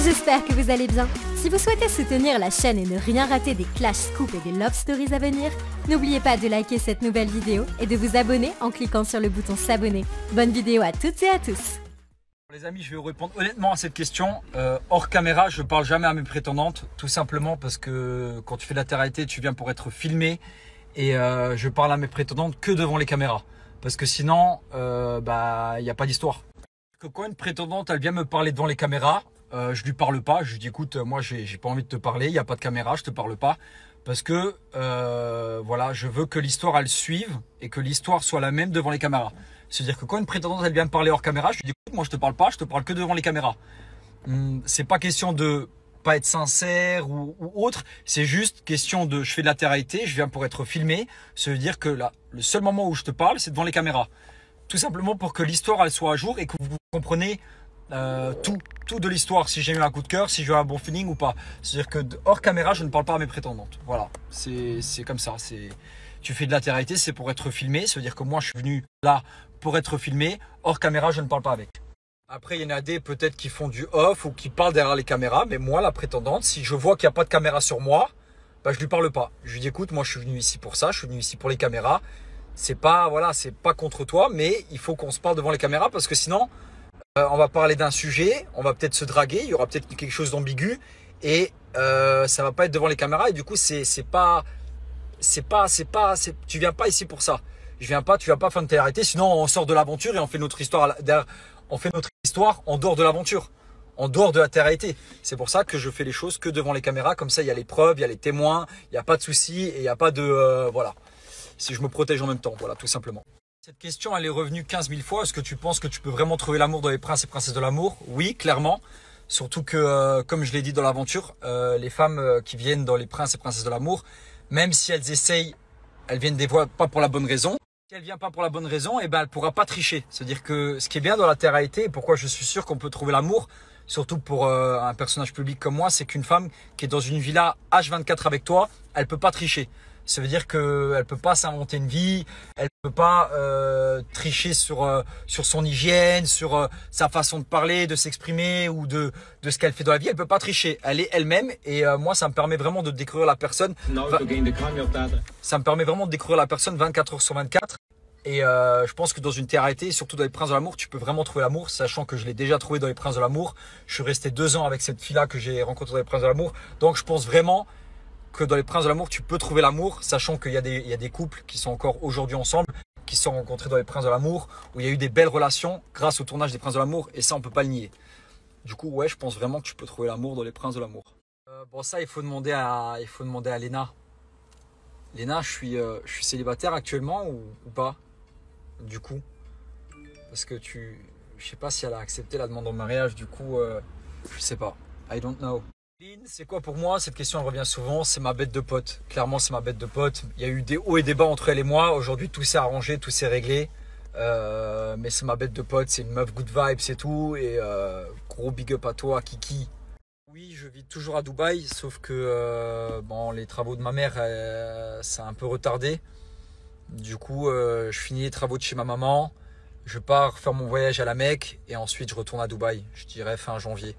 j'espère que vous allez bien. Si vous souhaitez soutenir la chaîne et ne rien rater des Clash Scoop et des Love Stories à venir, n'oubliez pas de liker cette nouvelle vidéo et de vous abonner en cliquant sur le bouton s'abonner. Bonne vidéo à toutes et à tous. Les amis, je vais vous répondre honnêtement à cette question. Hors caméra, je parle jamais à mes prétendantes, tout simplement parce que quand tu fais de la télé-réalité, tu viens pour être filmé et je parle à mes prétendantes que devant les caméras. Parce que sinon, il n'y a pas d'histoire. Quand une prétendante, elle vient me parler devant les caméras, je lui parle pas. Je lui dis écoute, moi j'ai pas envie de te parler, il n'y a pas de caméra, je te parle pas. Parce que voilà, je veux que l'histoire elle suive et que l'histoire soit la même devant les caméras. C'est-à-dire que quand une prétendante elle vient me parler hors caméra, je lui dis écoute, moi je te parle pas, je te parle que devant les caméras. C'est pas question de pas être sincère ou autre, c'est juste question de je fais de la télé-réalité, je viens pour être filmé. Ça veut dire que là, le seul moment où je te parle, c'est devant les caméras. Tout simplement pour que l'histoire elle soit à jour et que vous comprenez tout de l'histoire, si j'ai eu un coup de cœur, si j'ai eu un bon feeling ou pas. C'est-à-dire que hors caméra, je ne parle pas à mes prétendantes. Voilà, c'est comme ça. Tu fais de la télé-réalité, c'est pour être filmé. Ça veut dire que moi, je suis venu là pour être filmé. Hors caméra, je ne parle pas avec. Après, il y en a des peut-être qui font du off ou qui parlent derrière les caméras. Mais moi, la prétendante, si je vois qu'il n'y a pas de caméra sur moi, je lui parle pas. Je lui dis écoute, moi, je suis venu ici pour ça. Je suis venu ici pour les caméras. C'est pas, voilà, c'est pas contre toi, mais il faut qu'on se parle devant les caméras parce que sinon, on va parler d'un sujet, on va peut-être se draguer, il y aura peut-être quelque chose d'ambigu et ça va pas être devant les caméras et du coup tu viens pas ici pour ça. Tu viens pas faire une télé-réalité, sinon on sort de l'aventure et on fait notre histoire en dehors de l'aventure, en dehors de la télé-réalité. C'est pour ça que je fais les choses que devant les caméras, comme ça il y a les preuves, il y a les témoins, il n'y a pas de soucis et il n'y a pas de voilà. Si je me protège en même temps, voilà, tout simplement. Cette question, elle est revenue 15 000 fois. Est-ce que tu penses que tu peux vraiment trouver l'amour dans les princes et princesses de l'amour? Oui, clairement. Surtout que, comme je l'ai dit dans l'aventure, les femmes qui viennent dans les princes et princesses de l'amour, même si elles essayent, elles viennent des fois pas pour la bonne raison. Si elle vient pas pour la bonne raison, eh ben, elle pourra pas tricher. C'est-à-dire que ce qui est bien dans la télé-réalité, et pourquoi je suis sûr qu'on peut trouver l'amour, surtout pour un personnage public comme moi, c'est qu'une femme qui est dans une villa H24 avec toi, elle peut pas tricher. Ça veut dire qu'elle peut pas s'inventer une vie, elle peut pas tricher sur son hygiène, sur sa façon de parler, de s'exprimer ou de ce qu'elle fait dans la vie. Elle peut pas tricher. Elle est elle-même et moi, ça me permet vraiment de découvrir la personne. Ça me permet vraiment de découvrir la personne 24 heures sur 24. Et je pense que dans une télé-réalité, surtout dans les Princes de l'amour, tu peux vraiment trouver l'amour, sachant que je l'ai déjà trouvé dans les Princes de l'amour. Je suis resté 2 ans avec cette fille-là que j'ai rencontrée dans les Princes de l'amour. Donc je pense vraiment que dans les Princes de l'amour, tu peux trouver l'amour, sachant qu'il y a des couples qui sont encore aujourd'hui ensemble, qui se sont rencontrés dans les Princes de l'amour, où il y a eu des belles relations grâce au tournage des Princes de l'amour, et ça, on peut pas le nier. Du coup, ouais, je pense vraiment que tu peux trouver l'amour dans les Princes de l'amour. Bon, ça, il faut demander à Léna. Léna, je suis célibataire actuellement ou pas? Du coup, parce que je sais pas si elle a accepté la demande en mariage, du coup, je sais pas. I don't know. C'est quoi pour moi? Cette question elle revient souvent, c'est ma bête de pote. Clairement, c'est ma bête de pote. Il y a eu des hauts et des bas entre elle et moi. Aujourd'hui, tout s'est arrangé, tout s'est réglé. Mais c'est ma bête de pote, c'est une meuf good vibe, c'est tout. Et gros big up à toi, Kiki. Oui, je vis toujours à Dubaï, sauf que bon, les travaux de ma mère, ça a un peu retardé. Du coup, je finis les travaux de chez ma maman. Je pars faire mon voyage à la Mecque et ensuite je retourne à Dubaï. Je dirais fin janvier.